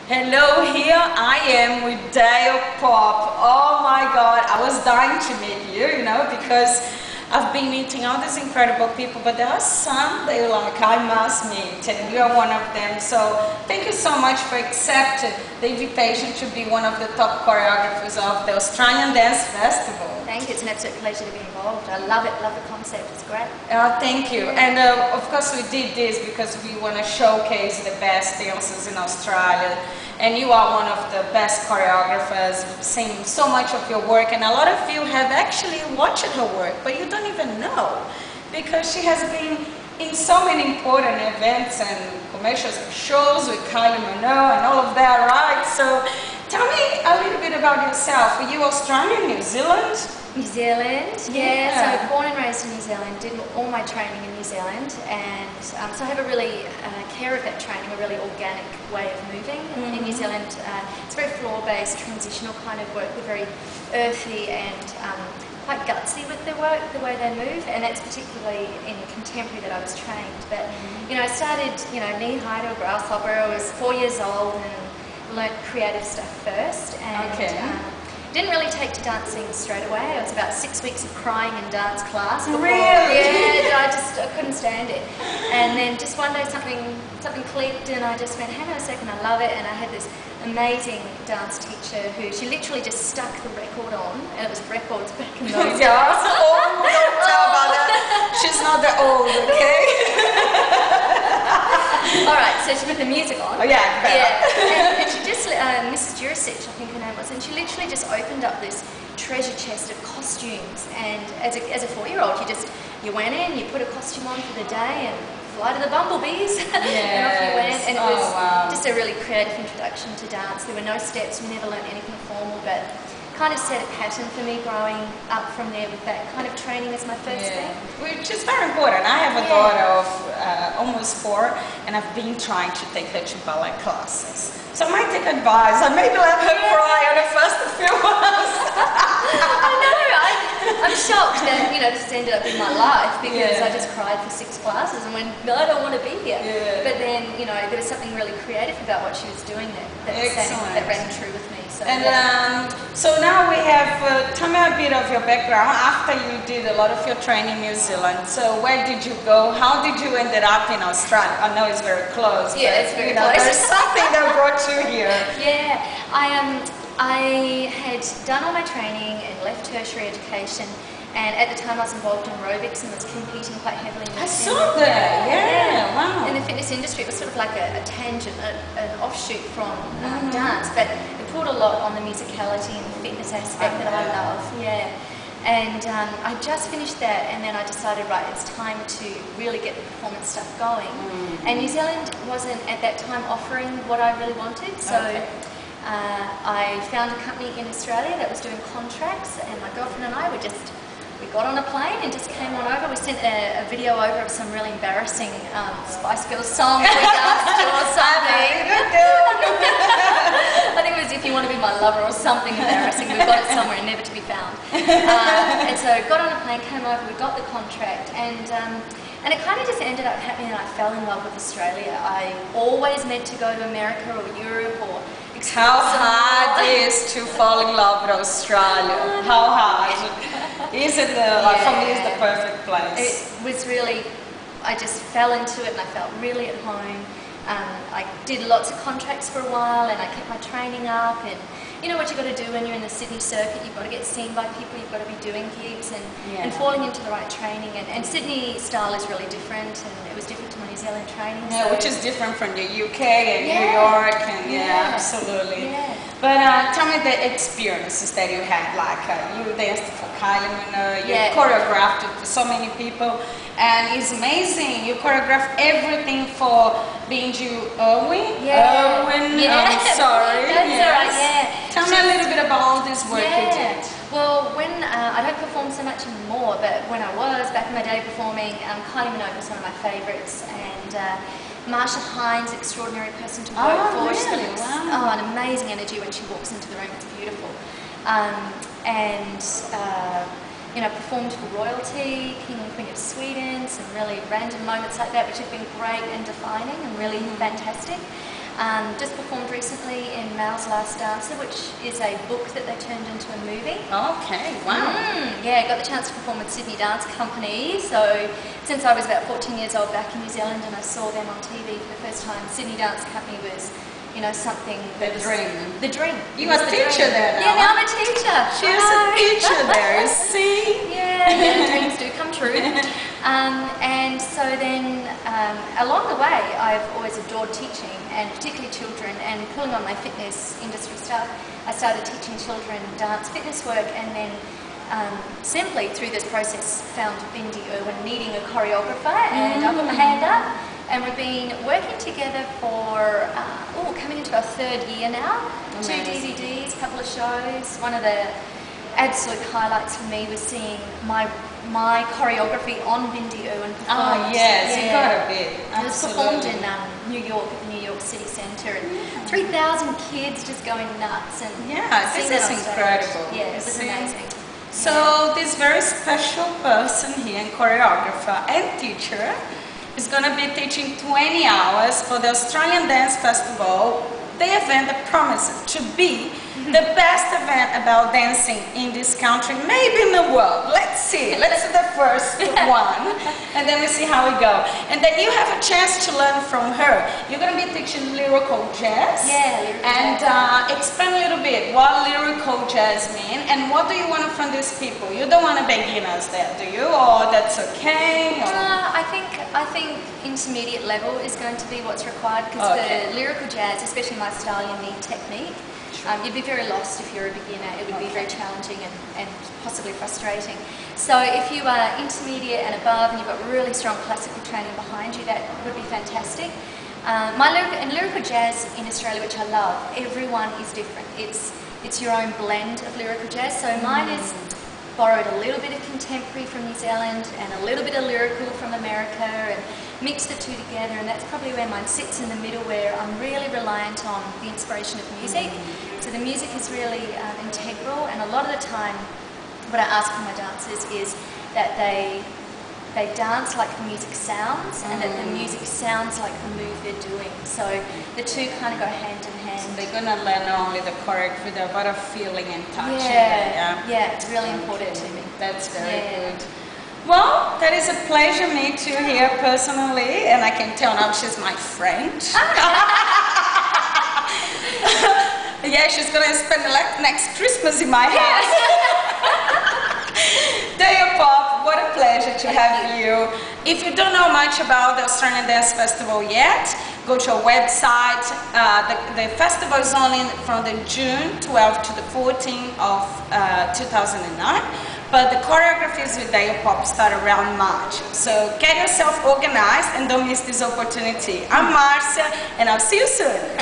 Hello, here I am with Dale Pop. Oh my God, I was dying to meet you, because I've been meeting all these incredible people, but there are some that you're like, I must meet, and you're one of them. So thank you so much for accepting the invitation to be one of the top choreographers of the Australian Dance Festival. Thank you, it's an absolute pleasure to be involved. I love it, love the concept, it's great. Thank you. And of course we did this because we want to showcase the best dancers in Australia. And you are one of the best choreographers, seen so much of your work, and a lot of you have actually watched her work, but you don't even know, because she has been in so many important events and commercial shows with Kylie Minogue and all of that, right? So tell me a little bit about yourself. Are you Australian, New Zealand? New Zealand, yeah. So born and raised in New Zealand, did all my training in New Zealand, and so I have a really care of that training, a really organic way of moving. In New Zealand, it's very floor-based, transitional kind of work. They're very earthy and quite gutsy with their work, the way they move, and that's particularly in contemporary that I was trained. But I started knee-high to a grasshopper. I was 4 years old and learnt creative stuff first, and didn't really take to dancing straight away. It was about 6 weeks of crying in dance class before. Really? Yeah, I couldn't stand it. And then just one day something clicked, and I just went, hang on a second, I love it. And I had this amazing dance teacher who, she literally just stuck the record on, and it was records back in those days. Oh, don't tell about that. She's not that old, okay? Alright, so she put the music on. Oh yeah, yeah. And she just, Mrs. Jurisic, I think her name was, and she literally just opened up this treasure chest of costumes. And as a 4-year-old, you went in, you put a costume on for the day, and fly to the bumblebees, and off you went. And it was just a really creative introduction to dance. There were no steps, we never learned anything formal, but kind of set a pattern for me growing up from there with that kind of training as my first thing. Which is very important. I have a daughter of almost 4, and I've been trying to take her to ballet classes. So I might take advice. I maybe let her cry on the first few months. I know. I'm shocked that this has ended up in my life, because I just cried for 6 classes and went, no, I don't want to be here. But then there was something really creative about what she was doing that rang true with me. So, so now we have, tell me a bit of your background after you did a lot of your training in New Zealand. So where did you go? How did you end up in Australia? I know it's very close. Yeah, it's very close. There's something that brought you here. Yeah, I had done all my training and left tertiary education, and at the time I was involved in aerobics and was competing quite heavily in the saw that, yeah, wow. In the fitness industry. It was sort of like a tangent, an offshoot from dance, but it pulled a lot on the musicality and the fitness aspect that I love, And I just finished that, and then I decided, right, it's time to really get the performance stuff going. And New Zealand wasn't at that time offering what I really wanted, so I found a company in Australia that was doing contracts, and my girlfriend and I we got on a plane and just came on over. We sent a video over of some really embarrassing Spice Girls songs we danced to or something. I think it was If You Want to Be My Lover or something embarrassing. We've got it somewhere never to be found. And so got on a plane, came over, we got the contract, and it kind of just ended up happening that I fell in love with Australia. I always meant to go to America or Europe or How hard it is to fall in love with Australia? How hard? Is it for me, it's the perfect place? It was really, I just fell into it and I felt really at home. I did lots of contracts for a while, and I kept my training up, and you know what you've got to do when you're in the Sydney circuit, you've got to get seen by people, you've got to be doing gigs and falling into the right training, and Sydney style is really different, and it was different to my New Zealand training. Yeah, so which is different from the UK and New York, and absolutely. But tell me the experiences that you had, like you danced for Kylie Minogue, you choreographed it for so many people, and it's amazing. You choreographed everything for Benji Irwin. I'm sorry. That's all right, Tell me a little bit about all this work you did. Well, when I don't perform so much anymore, but when I was back in my day performing, Kylie Minogue was one of my favourites, and Marcia, extraordinary person to work for. She's got an amazing energy when she walks into the room. It's beautiful. Performed for royalty, King and Queen of Sweden, some really random moments like that, which have been great and defining and really fantastic. Just performed recently in Mal's Last Dancer, which is a book that they turned into a movie. Okay, wow. Yeah, got the chance to perform with Sydney Dance Company. So since I was about 14 years old back in New Zealand and I saw them on TV for the first time, Sydney Dance Company was, you know, something that The dream. The dream. You are a teacher there now. Yeah, now I'm a teacher. She is a teacher there, see? Yeah, dreams do come true. And so then along the way, I've always adored teaching, and particularly children, and pulling on my fitness industry stuff, I started teaching children dance fitness work, and then simply through this process found Bindi Irwin needing a choreographer, and I put my hand up, and we've been working together for, coming into our 3rd year now. Amazing. 2 DVDs, a couple of shows. One of the absolute highlights for me was seeing my choreography on Bindi Irwin performed. Oh yes, you got a bit. It was performed in New York at the New York City Centre, and 3,000 kids just going nuts. And yeah, this is incredible. Yeah, it was amazing. So this very special person here, and choreographer and teacher, is going to be teaching 20 hours for the Australian Dance Festival, the event that promises to be the best event about dancing in this country, maybe in the world. Let's see. Let's do the first one, and then we see how we go. And then you have a chance to learn from her. You're going to be teaching lyrical jazz. Yeah, lyrical and jazz. Explain a little bit what lyrical jazz means, and what do you want from these people? You don't want a beginners there, do you? Or that's okay? Or? I think intermediate level is going to be what's required, because for lyrical jazz, especially my style, you need technique. You'd be very lost if you're a beginner. It would be very challenging and possibly frustrating. So if you are intermediate and above and you've got really strong classical training behind you, that would be fantastic. Lyrical jazz in Australia, which I love, everyone is different. It's your own blend of lyrical jazz. So mine is borrowed a little bit of contemporary from New Zealand and a little bit of lyrical from America, and mix the two together, and that's probably where mine sits in the middle, where I'm really reliant on the inspiration of music. So the music is really integral, and a lot of the time what I ask from my dancers is that they dance like the music sounds, and that the music sounds like the move they're doing. So the two kind of go hand in hand. So they're going to learn not only the choreography, but a feeling and touch. Yeah, it's really important to me. That's very good. Well, that is a pleasure me to hear personally, and I can tell now she's my friend. Yeah, she's going to spend next Christmas in my house. Daya Pop, what a pleasure to have you. If you don't know much about the Australian Dance Festival yet, go to our website. The festival is only from the June 12th to the 14th of 2009. But the choreographies with Daya Pop start around March. So get yourself organized and don't miss this opportunity. I'm Marcia, and I'll see you soon.